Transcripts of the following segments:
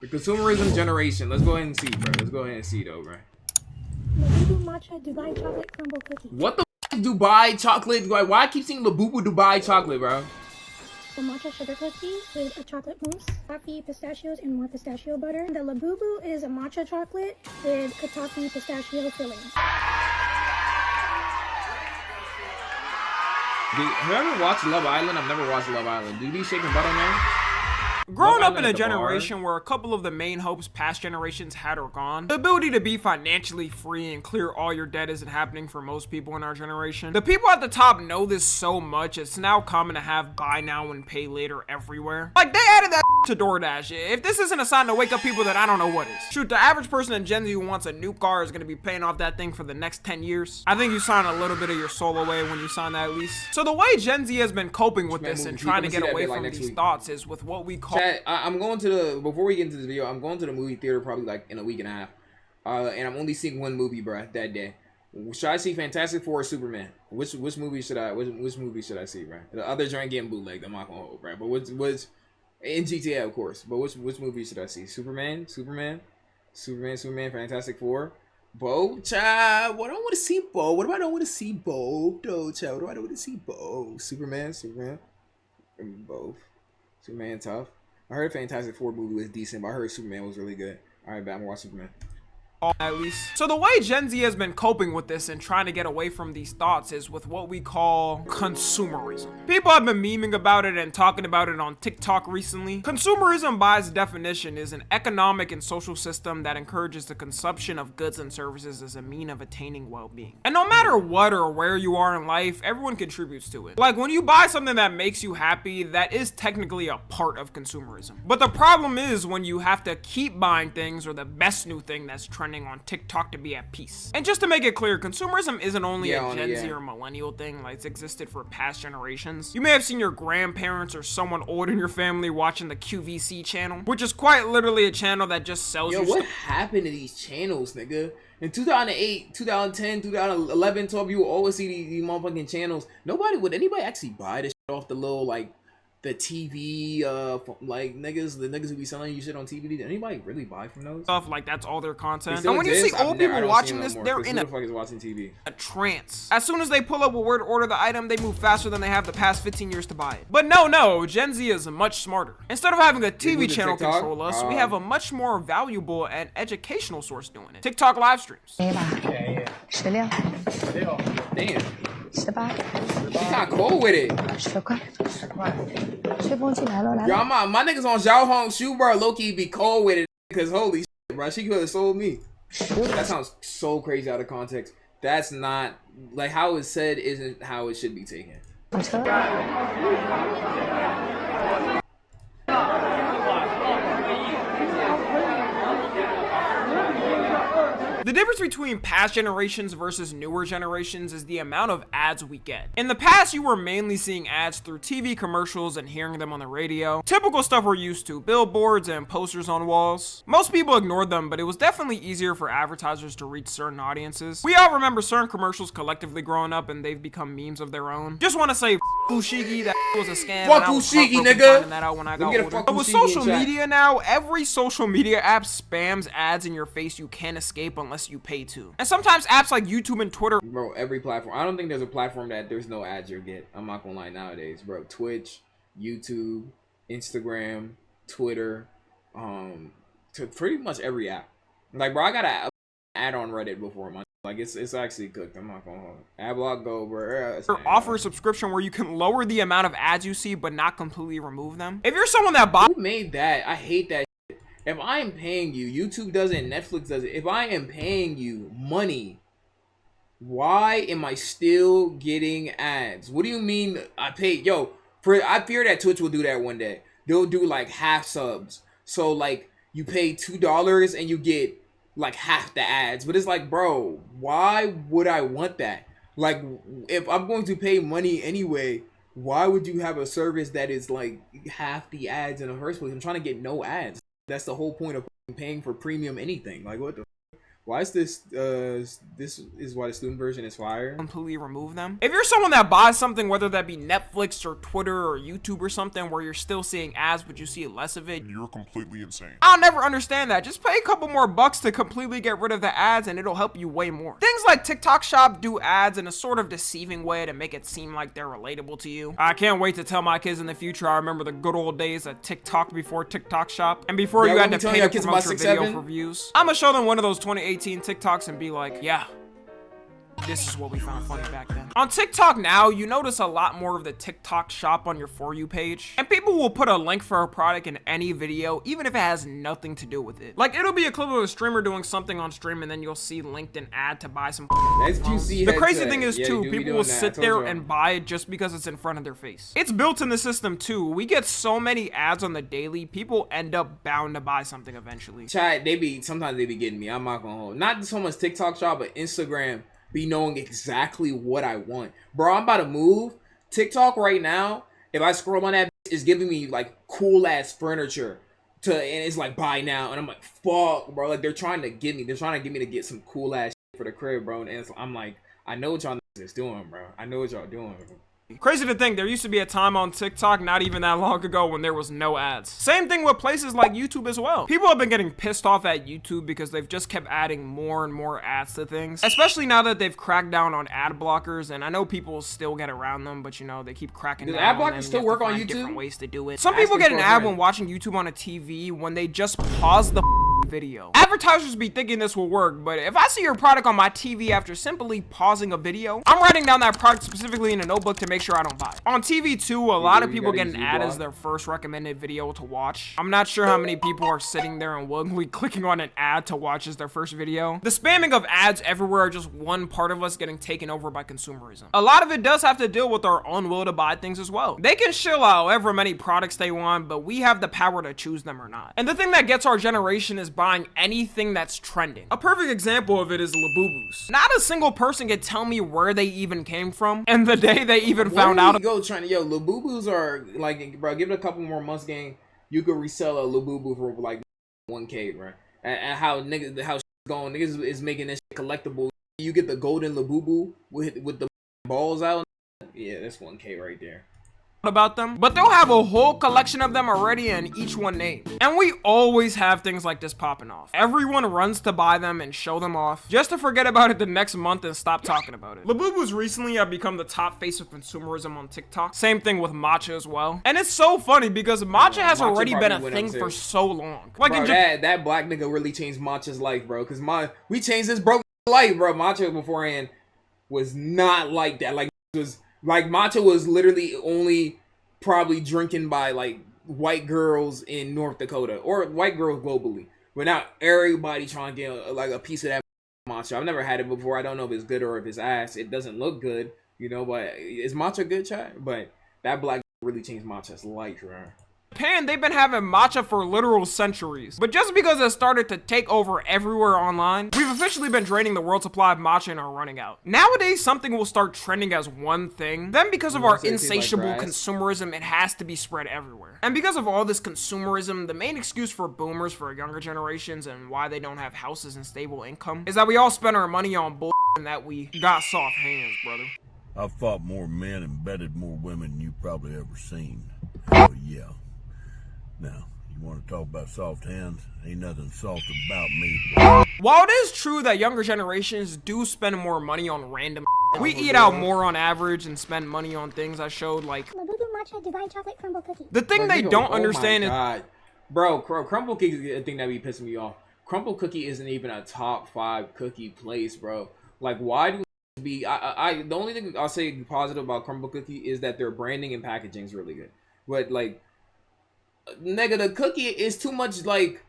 The consumerism generation. Let's go ahead and see, bro. Let's go ahead and see, though, bro. Labubu matcha Dubai chocolate crumble cookie. What the f is Dubai chocolate? Like, why I keep seeing Labubu Dubai chocolate, bro? The matcha sugar cookie with a chocolate mousse, coffee, pistachios, and more pistachio butter. The Labubu is a matcha chocolate with kataki pistachio filling. Have you ever watched Love Island? I've never watched Love Island. Do these shaking butter, man? Growing up in a generation where a couple of the main hopes past generations had are gone, the ability to be financially free and clear all your debt isn't happening for most people in our generation. The people at the top know this so much, it's now common to have buy now and pay later everywhere. Like, they added that to DoorDash. If this isn't a sign to wake up people, then I don't know what is. Shoot, the average person in Gen Z who wants a new car is going to be paying off that thing for the next 10 years. I think you sign a little bit of your soul away when you sign that lease. So the way Gen Z has been coping with this and trying to get away from these thoughts is with what we call... Chat, I'm going to the, before we get into this video, I'm going to the movie theater probably like in a week and a half. And I'm only seeing one movie, bruh, that day. Should I see Fantastic Four or Superman? Which movie should I see, bruh? The other joint getting bootlegged, I'm not gonna hold, bruh. But what's in GTA, of course. But which movie should I see? Superman, Fantastic Four. Bo, child, what I don't want to see, Bo. What if I don't want to see both, though, child? What do I don't want to see both? Superman, both. Superman tough. I heard Fantastic Four movie was decent, but I heard Superman was really good. Alright, but I'm gonna watch Superman. At least. So the way Gen Z has been coping with this and trying to get away from these thoughts is with what we call consumerism. People have been memeing about it and talking about it on TikTok recently. Consumerism, by its definition, is an economic and social system that encourages the consumption of goods and services as a mean of attaining well-being. And no matter what or where you are in life, everyone contributes to it. Like, when you buy something that makes you happy, that is technically a part of consumerism. But the problem is when you have to keep buying things or the best new thing that's trending on TikTok to be at peace. And just to make it clear, consumerism isn't only a Gen Z or millennial thing, like it's existed for past generations. You may have seen your grandparents or someone old in your family watching the QVC channel, which is quite literally a channel that just sells you what happened to these channels, nigga? In 2008, 2010, 2011, 12, you would always see these motherfucking channels. Would anybody actually buy this shit off the little, like, the TV, like, the niggas who be selling you shit on TV? Did anybody really buy from those? Stuff like that's all their content. And when you see old people watching this, they're in a trance. As soon as they pull up a word to order the item, they move faster than they have the past 15 years to buy it. But no, Gen Z is much smarter. Instead of having a TV channel control us, we have a much more valuable and educational source doing it. TikTok live streams. Damn. She got cold with it. Yo, my niggas on Xiao Hong Shu, bro, low-key be cold with it. Because holy shit, bro, she could have sold me. That sounds so crazy out of context. That's not, like, how it's said isn't how it should be taken. The difference between past generations versus newer generations is the amount of ads we get. In the past, you were mainly seeing ads through TV commercials and hearing them on the radio. Typical stuff we're used to, billboards and posters on walls. Most people ignored them, but it was definitely easier for advertisers to reach certain audiences. We all remember certain commercials collectively growing up and they've become memes of their own. Just want to say, Fushigi, that was a scam. Fuck Fushigi, nigga! That out when I got older. But with social media now, every social media app spams ads in your face you can't escape unless you pay to. And sometimes apps like YouTube and Twitter. Bro, every platform. I don't think there's a platform that there's no ads you'll get. I'm not gonna lie nowadays, bro. Twitch, YouTube, Instagram, Twitter, to pretty much every app. Like, bro, I got an ad on Reddit before, man. Like, it's actually cooked. I'm not gonna hold it. Adblock Go, bro. Offer a subscription where you can lower the amount of ads you see, but not completely remove them. If you're someone that buys... Who made that? I hate that. If I am paying you, YouTube does it, Netflix does it. If I am paying you money, why am I still getting ads? What do you mean I paid? Yo, I fear that Twitch will do that one day. They'll do like half subs. So like you pay $2 and you get like half the ads. But it's like, bro, why would I want that? Like, if I'm going to pay money anyway, why would you have a service that is like half the ads in the first place? I'm trying to get no ads. That's the whole point of paying for premium anything. Like, what the Why is this this is why the student version is fire? Completely remove them. If you're someone that buys something, whether that be Netflix or Twitter or YouTube or something, where you're still seeing ads but you see less of it, you're completely insane. I'll never understand that. Just pay a couple more bucks to completely get rid of the ads and it'll help you way more. Things like TikTok Shop do ads in a sort of deceiving way to make it seem like they're relatable to you. I can't wait to tell my kids in the future I remember the good old days of TikTok before TikTok Shop and before you had to pay to promote your video for views. I'm gonna show them one of those 2018 TikToks and be like, yeah, this is what we found funny back then. On TikTok now, you notice a lot more of the TikTok Shop on your For You page. And people will put a link for a product in any video, even if it has nothing to do with it. Like, it'll be a clip of a streamer doing something on stream, and then you'll see linked an ad to buy some The crazy thing is, too, people will sit there and buy it just because it's in front of their face. It's built in the system, too. We get so many ads on the daily, people end up bound to buy something eventually. Chat, sometimes they be getting me. I'm not gonna hold. Not so much TikTok Shop, but Instagram be knowing exactly what I want. Bro, I'm about to move. TikTok right now, if I scroll on that, it's giving me like cool ass furniture and it's like buy now. And I'm like, fuck, bro. Like they're trying to get me to get some cool ass shit for the crib, bro. And I'm like, I know what y'all is doing, bro. I know what y'all doing. Crazy to think, there used to be a time on TikTok not even that long ago when there was no ads. Same thing with places like YouTube as well. People have been getting pissed off at YouTube because they've just kept adding more and more ads to things. Especially now that they've cracked down on ad blockers, and I know people still get around them, but you know, they keep cracking down ad on blockers them. still work on YouTube? Different ways to do it. Some people get an ad when watching YouTube on a TV when they just pause the video. Advertisers be thinking this will work, but if I see your product on my TV after simply pausing a video, I'm writing down that product specifically in a notebook to make sure I don't buy it. On TV too, a lot of people get an ad as their first recommended video to watch. I'm not sure how many people are sitting there and willingly clicking on an ad to watch as their first video. The spamming of ads everywhere are just one part of us getting taken over by consumerism. A lot of it does have to deal with our own will to buy things as well. They can shill out however many products they want, but we have the power to choose them or not. And the thing that gets our generation is buying anything that's trending. A perfect example of it is Labubus. Not a single person can tell me where they even came from, and the day they even found out. Yo, Labubus are like, bro, give it a couple more months, gang. You could resell a Labubu for like 1K, bro. And how shit's going, niggas is making this shit collectible. You get the golden Labubu with the balls out. Yeah, that's 1K right there. About them, but they'll have a whole collection of them already and each one named. And we always have things like this popping off. Everyone runs to buy them and show them off just to forget about it the next month and stop talking about it. Labubus recently have become the top face of consumerism on TikTok. Same thing with matcha as well. And it's so funny because matcha has already been a thing for so long. Like, bro, that black nigga really changed matcha's life, bro. Cause we changed his broke life, bro. Matcha beforehand was not like that. Matcha was literally only probably drinking by like white girls in North Dakota or white girls globally. But now everybody trying to get like a piece of that matcha. I've never had it before. I don't know if it's good or if it's ass. It doesn't look good, you know. But is matcha good, chat? But that black really changed matcha's life, right? Japan, they've been having matcha for literal centuries. But just because it started to take over everywhere online, we've officially been draining the world supply of matcha and are running out. Nowadays, something will start trending as one thing. Then because of our insatiable consumerism, it has to be spread everywhere. And because of all this consumerism, the main excuse for boomers, for younger generations, and why they don't have houses and stable income, is that we all spend our money on bull and that we got soft hands, brother. I've fought more men and bedded more women than you've probably ever seen. Oh yeah. Now, you want to talk about soft hands? Ain't nothing soft about me, bro. While it is true that younger generations do spend more money on random we eat out more on average and spend money on things I showed like Labubu matcha divine chocolate crumble cookie. The thing they don't understand is bro, Crumbl cookie is the thing that be pissing me off. Crumbl cookie isn't even a top 5 cookie place, bro. Like, why do the only thing I'll say positive about Crumbl cookie is that their branding and packaging is really good. But like, nigga, the cookie is too much, like,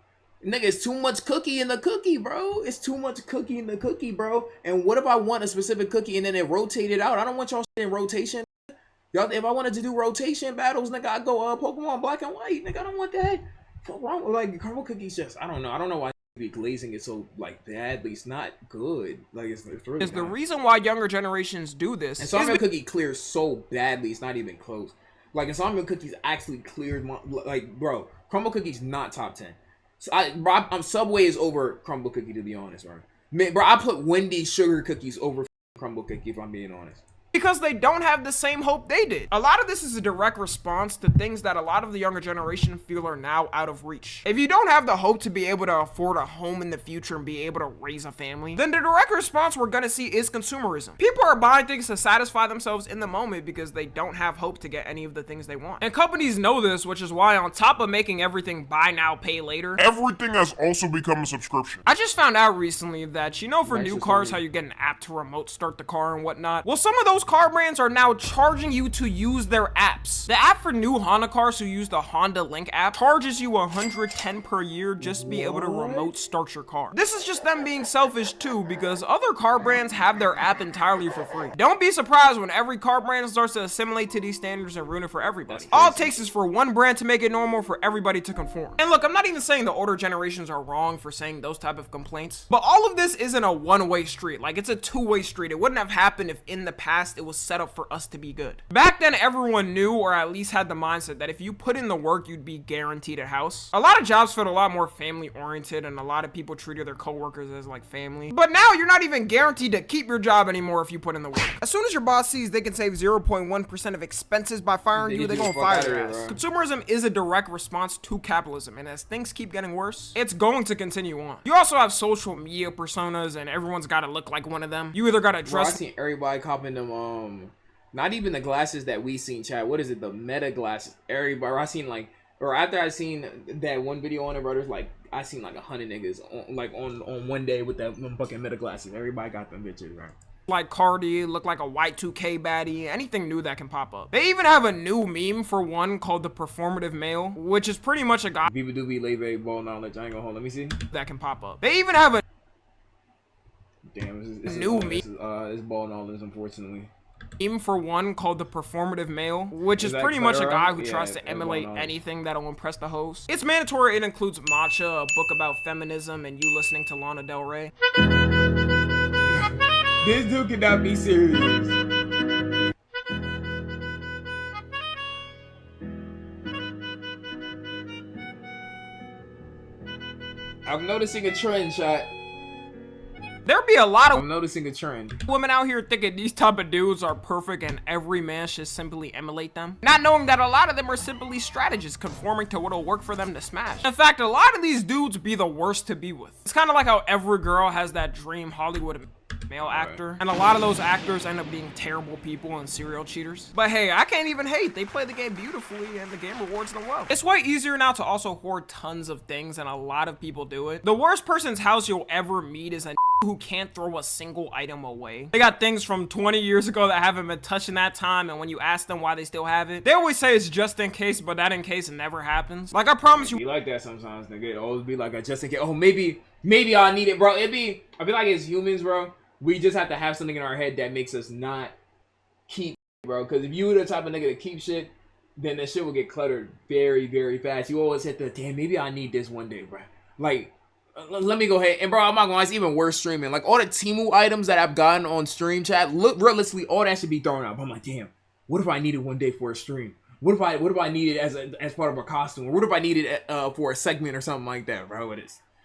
nigga, it's too much cookie in the cookie, bro. It's too much cookie in the cookie, bro. And what if I want a specific cookie and then it rotated out? I don't want y'all in rotation. Y'all, if I wanted to do rotation battles, nigga, I'd go Pokemon Black and White. Nigga, I don't want that. What's wrong with, like, caramel cookies? Just, I don't know why be glazing it so like badly. It's not good. Like, it's really the reason why younger generations do this. And Insomnia cookie clears so badly, it's not even close. Like, Insomnia cookies actually cleared my, like, bro, Crumbl cookies not top 10. So I'm Subway is over Crumbl cookie, to be honest, right? Man, bro, I put Wendy's sugar cookies over Crumbl cookie if I'm being honest. Because they don't have the same hope they did. A lot of this is a direct response to things that a lot of the younger generation feel are now out of reach. If you don't have the hope to be able to afford a home in the future and be able to raise a family, then the direct response we're gonna see is consumerism. People are buying things to satisfy themselves in the moment because they don't have hope to get any of the things they want. And companies know this, which is why on top of making everything buy now, pay later, everything has also become a subscription. I just found out recently that, you know, for new cars, how you get an app to remote start the car and whatnot? Well, some of those car brands are now charging you to use their apps. The app for new Honda cars who use the Honda Link app charges you $110 per year just to be able to remote start your car. This is just them being selfish too, because other car brands have their app entirely for free. Don't be surprised when every car brand starts to assimilate to these standards and ruin it for everybody. All it takes is for one brand to make it normal for everybody to conform. And look, I'm not even saying the older generations are wrong for saying those type of complaints, but all of this isn't a one-way street. Like, it's a two-way street. It wouldn't have happened if in the past it was set up for us to be good. Back then, everyone knew, or at least had the mindset, that if you put in the work, you'd be guaranteed a house. A lot of jobs felt a lot more family-oriented, and a lot of people treated their coworkers as like family. But now you're not even guaranteed to keep your job anymore if you put in the work. As soon as your boss sees they can save 0.1% of expenses by firing you, they're gonna fire your ass. Consumerism is a direct response to capitalism, and as things keep getting worse, it's going to continue on. You also have social media personas, and everyone's gotta look like one of them. You either gotta dress. Bro, I seen everybody copping them, not even the glasses that we seen, chat. What is it? The meta glasses. Everybody, I seen like, or after I seen that one video on it, bro, there's like, I seen like 100 niggas on one day with that them fucking meta glasses. Everybody got them bitches, right? Like Cardi, look like a white 2K baddie, anything new that can pop up. They even have a new meme for one called the performative male, which is pretty much a guy Biba doobie leve ball knowledge. I ain't gonna hold. Let me see. that can pop up. They even have a Damn, this new is, meme. It's ball knowledge, unfortunately. Meme for one called the performative male, which is pretty much a guy who tries to emulate anything that'll impress the host. It's mandatory. It includes Matcha, a book about feminism, and you listening to Lana Del Rey. This dude cannot be serious. I'm noticing a trend, chat. There be a lot of I'm noticing a trend. women out here thinking these type of dudes are perfect and every man should simply emulate them, not knowing that a lot of them are simply strategists conforming to what'll work for them to smash. In fact, a lot of these dudes be the worst to be with. It's kind of like how every girl has that dream Hollywood male actor, and a lot of those actors end up being terrible people and serial cheaters. But hey, I can't even hate. They play the game beautifully and the game rewards them well. It's way easier now to also hoard tons of things, and a lot of people do it. The worst person's house you'll ever meet is a who can't throw a single item away. They got things from 20 years ago that haven't been touched in that time, and when you ask them why they still have it, they always say it's just in case, but that in case never happens. Like, I promise you. Be like that sometimes, nigga. It always be like a just in case. Oh, maybe I need it, bro. I feel like as humans, bro, we just have to have something in our head that makes us not keep, bro. Because if you were the type of nigga to keep shit, then that shit will get cluttered very, very fast. You always hit the, damn, maybe I need this one day, bro. Like, let me go ahead. And, bro, I'm not gonna lie, it's even worse streaming. Like, all the Temu items that I've gotten on stream chat, look, realistically, all that should be thrown out. I'm like, damn, what if I need it one day for a stream? What if I need it as part of a costume? Or what if I need it for a segment or something like that, bro?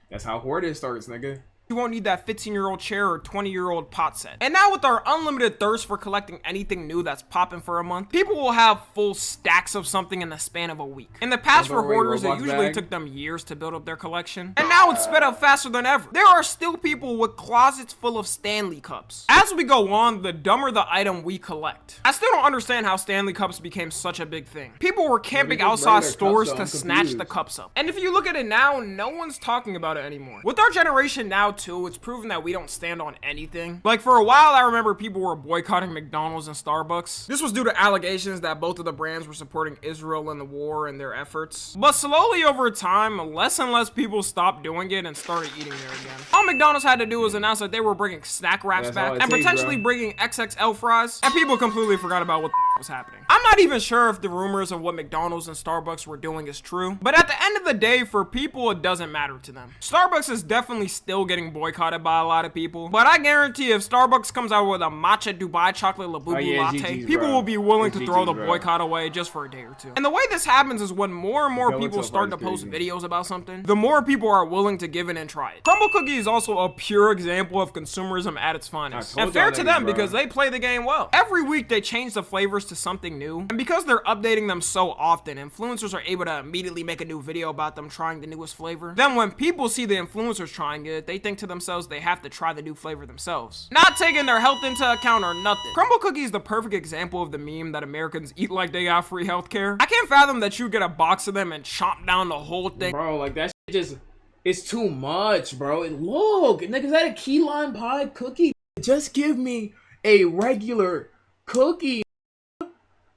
That's how hoarding starts, nigga. You won't need that 15-year-old chair or 20-year-old pot set. And now with our unlimited thirst for collecting anything new that's popping for a month, people will have full stacks of something in the span of a week. In the past, for hoarders, it usually took them years to build up their collection. And now it's sped up faster than ever. There are still people with closets full of Stanley cups. As we go on, the dumber the item we collect. I still don't understand how Stanley cups became such a big thing. People were camping outside stores to snatch the cups up. And if you look at it now, no one's talking about it anymore. With our generation now too, it's proven that we don't stand on anything. Like, for a while, I remember people were boycotting McDonald's and Starbucks. This was due to allegations that both of the brands were supporting Israel in the war and their efforts. But slowly over time, less and less people stopped doing it and started eating there again. All McDonald's had to do was announce that they were bringing snack wraps back and potentially bringing XXL fries, and people completely forgot about what was happening. I'm not even sure if the rumors of what McDonald's and Starbucks were doing is true, but at the end of the day, for people, it doesn't matter to them. Starbucks is definitely still getting boycotted by a lot of people, but I guarantee if Starbucks comes out with a matcha Dubai chocolate labubu latte, GG's, people bro. will be willing It's to throw GG's, the bro. boycott away just for a day or two. And the way this happens is when more and more Go people until start to Friday's post crazy. videos about something, the more people are willing to give it and try it. Crumbl cookie is also a pure example of consumerism at its finest. I told And fair y'all to niggas, them bro. because they play the game well. Every week they change the flavors to something new, and because they're updating them so often, influencers are able to immediately make a new video about them trying the newest flavor. Then when people see the influencers trying it, they think to themselves they have to try the new flavor themselves, not taking their health into account or nothing. Crumbl cookie is the perfect example of the meme that Americans eat like they got free healthcare. I can't fathom that you get a box of them and chomp down the whole thing. Bro, like that shit just, it's too much, bro. And look, niggas had a key lime pie cookie. Just give me a regular cookie.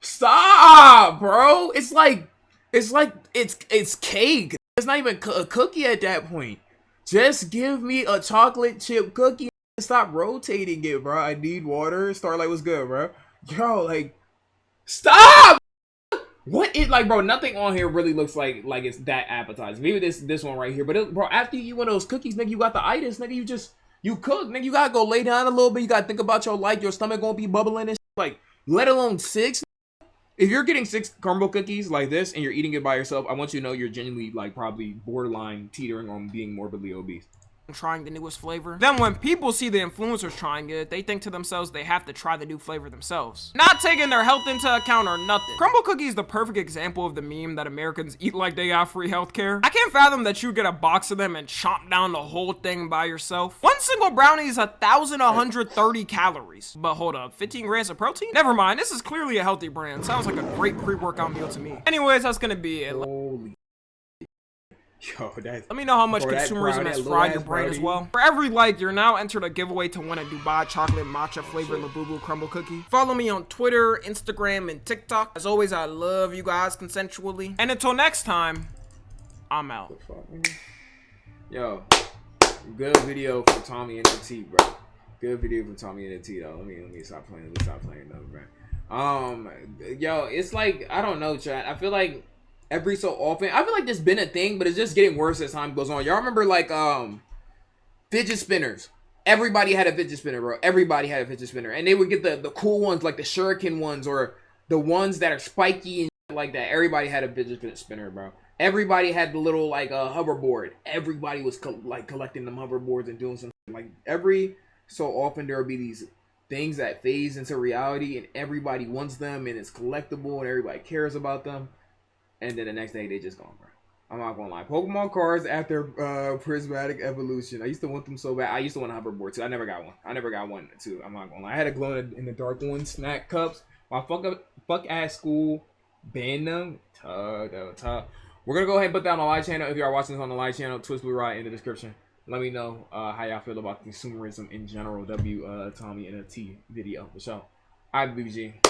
Stop, bro. It's cake. It's not even a cookie at that point. Just give me a chocolate chip cookie. Stop rotating it, bro. I need water. Starlight was good, bro. Yo, like, stop. What is, like, bro, nothing on here really looks like it's that appetizing. Maybe this one right here, but it, bro, after you eat one of those cookies, nigga, you got the itis, nigga. You cook, nigga. You gotta go lay down a little bit. You gotta think about your life. Your stomach gonna be bubbling and shit. Like, let alone 6. If you're getting 6 Crumbl cookies like this and you're eating it by yourself, I want you to know you're genuinely, like, probably borderline teetering on being morbidly obese. Trying the newest flavor. Then when people see the influencers trying it, they think to themselves they have to try the new flavor themselves, not taking their health into account or nothing. Crumbl cookie is the perfect example of the meme that Americans eat like they got free healthcare. I can't fathom that you get a box of them and chomp down the whole thing by yourself. One single brownie is 1,130 calories. But hold up, 15 grams of protein? Never mind, this is clearly a healthy brand. Sounds like a great pre-workout meal to me. Anyways, that's gonna be it. Holy. Yo, that's... Let me know how much Bro, that consumerism brown, has that fried your little-ass brain as brownie. well. For every like, you're now entered a giveaway to win a Dubai chocolate matcha flavored labubu Crumbl cookie. Follow me on Twitter, Instagram, and TikTok. As always, I love you guys consensually. And until next time, I'm out. Yo, good video for Tommy and the T, bro. Good video for Tommy and the T, though. Let me stop playing. Let me stop playing though, bro. Yo, it's like, I don't know, chat. I feel like every so often, I feel like there's been a thing, but it's just getting worse as time goes on. Y'all remember, like, fidget spinners? Everybody had a fidget spinner, bro. Everybody had a fidget spinner, and they would get the cool ones, like the shuriken ones, or the ones that are spiky and shit like that. Everybody had a fidget spinner, bro. Everybody had the little, like, hoverboard. Everybody was collecting them hoverboards and doing some shit. Like, every so often there will be these things that phase into reality, and everybody wants them, and it's collectible, and everybody cares about them. And then the next day, they just gone, bro. I'm not gonna lie. Pokemon cards after Prismatic Evolution. I used to want them so bad. I used to want a hoverboard, too. I never got one, too. I'm not gonna lie. I had a glow in the dark one, snack cups. My fuck ass school banned them. Tough. We're gonna go ahead and put that on the live channel. If you are watching this on the live channel, Twist Blue Ride in the description. Let me know how y'all feel about consumerism in general. Tommy and a T video for sure. I'm BBG.